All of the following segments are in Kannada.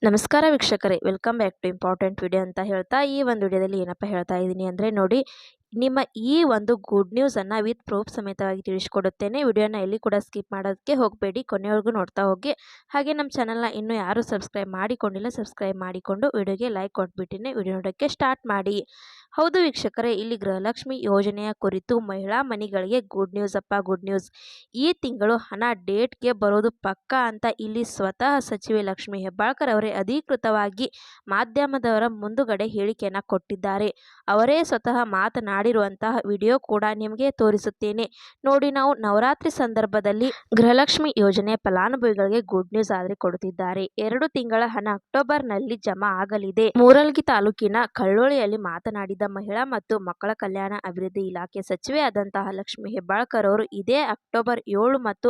ನಮಸ್ಕಾರ ವೀಕ್ಷಕರೇ, welcome back to important video ಅಂತ ಹೇಳ್ತಾ ಈ ಒಂದು ವಿಡಿಯೋದಲ್ಲಿ ಏನಪ್ಪ ಹೇಳ್ತಾ ಇದ್ದೀನಿ ಅಂದರೆ ನೋಡಿ, ನಿಮ್ಮ ಈ ಒಂದು ಗುಡ್ ನ್ಯೂಸನ್ನು ವಿತ್ ಪ್ರೂಫ್ ಸಮೇತವಾಗಿ ತಿಳಿಸ್ಕೊಡುತ್ತೇನೆ. ವಿಡಿಯೋನ ಎಲ್ಲಿ ಕೂಡ ಸ್ಕಿಪ್ ಮಾಡೋದಕ್ಕೆ ಹೋಗಬೇಡಿ, ಕೊನೆವರೆಗೂ ನೋಡ್ತಾ ಹೋಗಿ. ಹಾಗೆ ನಮ್ಮ ಚಾನಲ್ನ ಇನ್ನೂ ಯಾರು ಸಬ್ಸ್ಕ್ರೈಬ್ ಮಾಡಿಕೊಂಡಿಲ್ಲ, ಸಬ್ಸ್ಕ್ರೈಬ್ ಮಾಡಿಕೊಂಡು ವಿಡಿಯೋಗೆ ಲೈಕ್ ಕೊಟ್ಬಿಟ್ಟಿನಿ. ವಿಡಿಯೋ ನೋಡೋಕ್ಕೆ ಸ್ಟಾರ್ಟ್ ಮಾಡಿ. ಹೌದು ವೀಕ್ಷಕರೇ, ಇಲ್ಲಿ ಗೃಹಲಕ್ಷ್ಮಿ ಯೋಜನೆಯ ಕುರಿತು ಮಹಿಳಾ ಮನೆಗಳಿಗೆ ಗುಡ್ ನ್ಯೂಸ್ ಅಪ್ಪ, ಗುಡ್ ನ್ಯೂಸ್. ಈ ತಿಂಗಳು ಹಣ ಡೇಟ್ಗೆ ಬರೋದು ಪಕ್ಕಾ ಅಂತ ಇಲ್ಲಿ ಸ್ವತಃ ಸಚಿವೆ ಲಕ್ಷ್ಮಿ ಹೆಬ್ಬಾಳ್ಕರ್ ಅವರೇ ಅಧಿಕೃತವಾಗಿ ಮಾಧ್ಯಮದವರ ಮುಂದುಗಡೆ ಹೇಳಿಕೆಯನ್ನು ಕೊಟ್ಟಿದ್ದಾರೆ. ಅವರೇ ಸ್ವತಃ ಮಾತನಾಡಿರುವಂತಹ ವಿಡಿಯೋ ಕೂಡ ನಿಮಗೆ ತೋರಿಸುತ್ತೇನೆ ನೋಡಿ. ನಾವು ನವರಾತ್ರಿ ಸಂದರ್ಭದಲ್ಲಿ ಗೃಹಲಕ್ಷ್ಮಿ ಯೋಜನೆ ಫಲಾನುಭವಿಗಳಿಗೆ ಗುಡ್ ನ್ಯೂಸ್ ಆದರೆ ಕೊಡುತ್ತಿದ್ದಾರೆ. 2 ತಿಂಗಳ ಹಣ ಅಕ್ಟೋಬರ್ನಲ್ಲಿ ಜಮಾ ಆಗಲಿದೆ. ಮೂರಲ್ಗಿ ತಾಲೂಕಿನ ಕಳ್ಳೋಳಿಯಲ್ಲಿ ಮಾತನಾಡಿದ ಮಹಿಳಾ ಮತ್ತು ಮಕ್ಕಳ ಕಲ್ಯಾಣ ಅಭಿವೃದ್ಧಿ ಇಲಾಖೆ ಸಚಿವೆ ಆದಂತಹ ಲಕ್ಷ್ಮಿ ಹೆಬ್ಬಾಳ್ಕರ್ ಅವರು ಇದೇ ಅಕ್ಟೋಬರ್ 7 ಮತ್ತು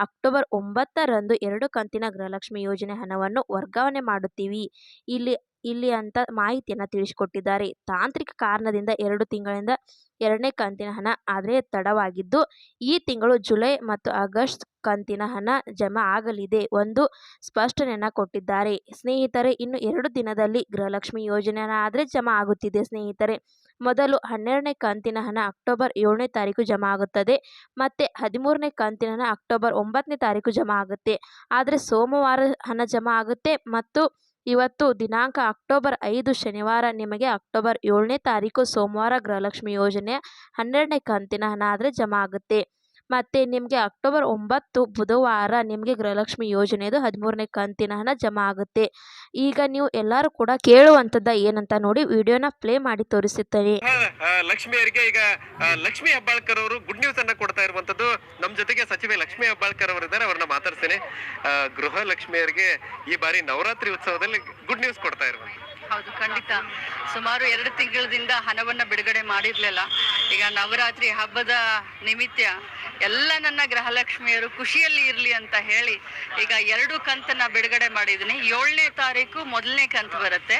ಅಕ್ಟೋಬರ್ 9ರಂದು 2 ಕಂತಿನ ಗೃಹಲಕ್ಷ್ಮಿ ಯೋಜನೆ ಹಣವನ್ನು ವರ್ಗಾವಣೆ ಮಾಡುತ್ತೀವಿ ಇಲ್ಲಿ ಅಂತ ಮಾಹಿತಿಯನ್ನು ತಿಳಿಸಿಕೊಟ್ಟಿದ್ದಾರೆ. ತಾಂತ್ರಿಕ ಕಾರಣದಿಂದ 2 ತಿಂಗಳಿಂದ 2ನೇ ಕಂತಿನ ಹಣ ಆದರೆ ತಡವಾಗಿದ್ದು, ಈ ತಿಂಗಳು ಜುಲೈ ಮತ್ತು ಆಗಸ್ಟ್ ಕಂತಿನ ಹಣ ಜಮಾ ಆಗಲಿದೆ ಒಂದು ಸ್ಪಷ್ಟನೆಯನ್ನು ಕೊಟ್ಟಿದ್ದಾರೆ. ಸ್ನೇಹಿತರೆ, ಇನ್ನು 2 ದಿನದಲ್ಲಿ ಗೃಹಲಕ್ಷ್ಮಿ ಯೋಜನೆ ಹಣ ಆದರೆ ಜಮಾ ಆಗುತ್ತಿದೆ. ಸ್ನೇಹಿತರೆ, ಮೊದಲು 12ನೇ ಕಂತಿನ ಹಣ ಅಕ್ಟೋಬರ್ 7ನೇ ತಾರೀಕು ಜಮಾ ಆಗುತ್ತದೆ. ಮತ್ತೆ 13ನೇ ಕಂತಿನ ಹಣ ಅಕ್ಟೋಬರ್ 9ನೇ ತಾರೀಕು ಜಮಾ ಆಗುತ್ತೆ. ಆದರೆ ಸೋಮವಾರ ಹಣ ಜಮಾ ಆಗುತ್ತೆ ಮತ್ತು ಇವತ್ತು ದಿನಾಂಕ ಅಕ್ಟೋಬರ್ 5 ಶನಿವಾರ ನಿಮಗೆ ಅಕ್ಟೋಬರ್ 7ನೇ ತಾರೀಕು ಸೋಮವಾರ ಗೃಹಲಕ್ಷ್ಮಿ ಯೋಜನೆಯ 12ನೇ ಕಂತಿನ ಹಣ ಆದರೆ ಜಮಾ ಆಗುತ್ತೆ. ಮತ್ತು ನಿಮಗೆ ಅಕ್ಟೋಬರ್ 9 ಬುಧವಾರ ನಿಮಗೆ ಗೃಹಲಕ್ಷ್ಮಿ ಯೋಜನೆಯದು 13ನೇ ಕಂತಿನ ಹಣ ಜಮಾ ಆಗುತ್ತೆ. ಈಗ ನೀವು ಎಲ್ಲರೂ ಕೂಡ ಕೇಳುವಂಥದ್ದು ಏನಂತ ನೋಡಿ, ವಿಡಿಯೋನ ಪ್ಲೇ ಮಾಡಿ ತೋರಿಸುತ್ತೇನೆ. ಲಕ್ಷ್ಮಿಯರಿಗೆ ಈಗ ಲಕ್ಷ್ಮಿ ಹೆಬ್ಬಾಳ್ಕರ್ ಅವರು ಗುಡ್ ನ್ಯೂಸ್ ಅನ್ನ ಕೊಡ್ತಾ ಇರುವಂತದ್ದು. ನಮ್ಮ ಜೊತೆಗೆ ಸಚಿವೆ ಲಕ್ಷ್ಮಿ ಹೆಬ್ಬಾಳ್ಕರ್ ಅವರು ಇದ್ದಾರೆ, ಅವ್ರನ್ನ ಮಾತಾಡ್ತೇನೆ. ಗೃಹ ಲಕ್ಷ್ಮಿಯರಿಗೆ ಈ ಬಾರಿ ನವರಾತ್ರಿ ಉತ್ಸವದಲ್ಲಿ ಗುಡ್ ನ್ಯೂಸ್ ಕೊಡ್ತಾ ಇರುವಂತ. ಹೌದು, ಖಂಡಿತ. ಸುಮಾರು 2 ತಿಂಗಳಿಂದ ಹಣವನ್ನ ಬಿಡುಗಡೆ ಮಾಡಿರ್ಲಿಲ್ಲ. ಈಗ ನವರಾತ್ರಿ ಹಬ್ಬದ ನಿಮಿತ್ತ ಎಲ್ಲ ನನ್ನ ಗೃಹಲಕ್ಷ್ಮಿಯರು ಖುಷಿಯಲ್ಲಿ ಇರಲಿ ಅಂತ ಹೇಳಿ ಈಗ 2 ಕಂತನ್ನ ಬಿಡುಗಡೆ ಮಾಡಿದ್ದೀನಿ. 7ನೇ ತಾರೀಕು ಮೊದಲನೇ ಕಂತು ಬರುತ್ತೆ,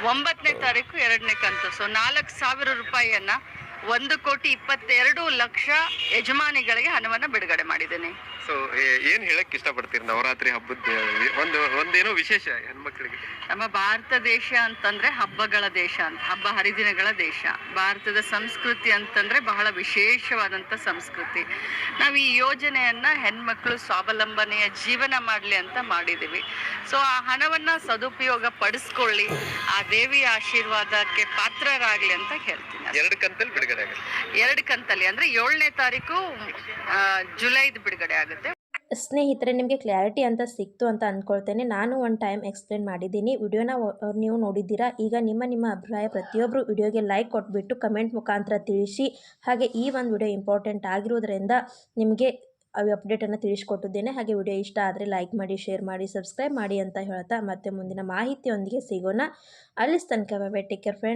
9ನೇ ತಾರೀಕು 2ನೇ ಕಂತು. ಸೊ 4,000 ರೂಪಾಯಿಯನ್ನ 1,22,00,000 ಯಜಮಾನಿಗಳಿಗೆ ಹಣವನ್ನ ಬಿಡುಗಡೆ ಮಾಡಿದ್ದೀನಿ. ಸೊ ಏನ್ ಹೇಳಕ್ ಇಷ್ಟಪಡ್ತೀರಿ ನವರಾತ್ರಿ ಹಬ್ಬದ ಒಂದೇನೋ ವಿಶೇಷ ಹೆಣ್ಮಕ್ಳಿಗೆ? ನಮ್ಮ ಭಾರತ ದೇಶ ಅಂತಂದ್ರೆ ಹಬ್ಬಗಳ ದೇಶ ಅಂತ, ಹಬ್ಬ ಹರಿದಿನಗಳ ದೇಶ. ಭಾರತದ ಸಂಸ್ಕೃತಿ ಅಂತಂದ್ರೆ ಬಹಳ ವಿಶೇಷವಾದಂಥ ಸಂಸ್ಕೃತಿ. ನಾವು ಈ ಯೋಜನೆಯನ್ನ ಹೆಣ್ಮಕ್ಳು ಸ್ವಾವಲಂಬನೆಯ ಜೀವನ ಮಾಡಲಿ ಅಂತ ಮಾಡಿದ್ದೀವಿ. ಸೊ ಆ ಹಣವನ್ನ ಸದುಪಯೋಗ ಪಡಿಸ್ಕೊಳ್ಳಿ, ಆ ದೇವಿಯ ಆಶೀರ್ವಾದಕ್ಕೆ ಪಾತ್ರರಾಗಲಿ ಅಂತ ಹೇಳ್ತೀನಿ. 2 ಕಂತಲ್ಲಿ ಬಿಡುಗಡೆ ಆಗುತ್ತೆ. 2 ಕಂತಲ್ಲಿ ಅಂದ್ರೆ 7ನೇ ತಾರೀಕು ಜುಲೈದು ಬಿಡುಗಡೆ ಆಗುತ್ತೆ. ಸ್ನೇಹಿತರೆ, ನಿಮಗೆ ಕ್ಲಾರಿಟಿ ಅಂತ ಸಿಕ್ತು ಅಂತ ಅಂದ್ಕೊಳ್ತೇನೆ. ನಾನು ಒಂದು ಟೈಮ್ ಎಕ್ಸ್ಪ್ಲೇನ್ ಮಾಡಿದ್ದೀನಿ, ವಿಡಿಯೋನ ನೀವು ನೋಡಿದ್ದೀರಾ. ಈಗ ನಿಮ್ಮ ಅಭಿಪ್ರಾಯ ಪ್ರತಿಯೊಬ್ಬರು ವಿಡಿಯೋಗೆ ಲೈಕ್ ಕೊಟ್ಬಿಟ್ಟು ಕಮೆಂಟ್ ಮುಖಾಂತರ ತಿಳಿಸಿ. ಹಾಗೆ ಈ ಒಂದು ವಿಡಿಯೋ ಇಂಪಾರ್ಟೆಂಟ್ ಆಗಿರೋದ್ರಿಂದ ನಿಮಗೆ ಅಪ್ಡೇಟನ್ನು ತಿಳಿಸ್ಕೊಟ್ಟಿದ್ದೇನೆ. ಹಾಗೆ ವಿಡಿಯೋ ಇಷ್ಟ ಆದರೆ ಲೈಕ್ ಮಾಡಿ, ಶೇರ್ ಮಾಡಿ, ಸಬ್ಸ್ಕ್ರೈಬ್ ಮಾಡಿ ಅಂತ ಹೇಳ್ತಾ ಮತ್ತೆ ಮುಂದಿನ ಮಾಹಿತಿಯೊಂದಿಗೆ ಸಿಗೋಣ. ಅಲ್ಲಿ ತನಕ bye bye, take care friends.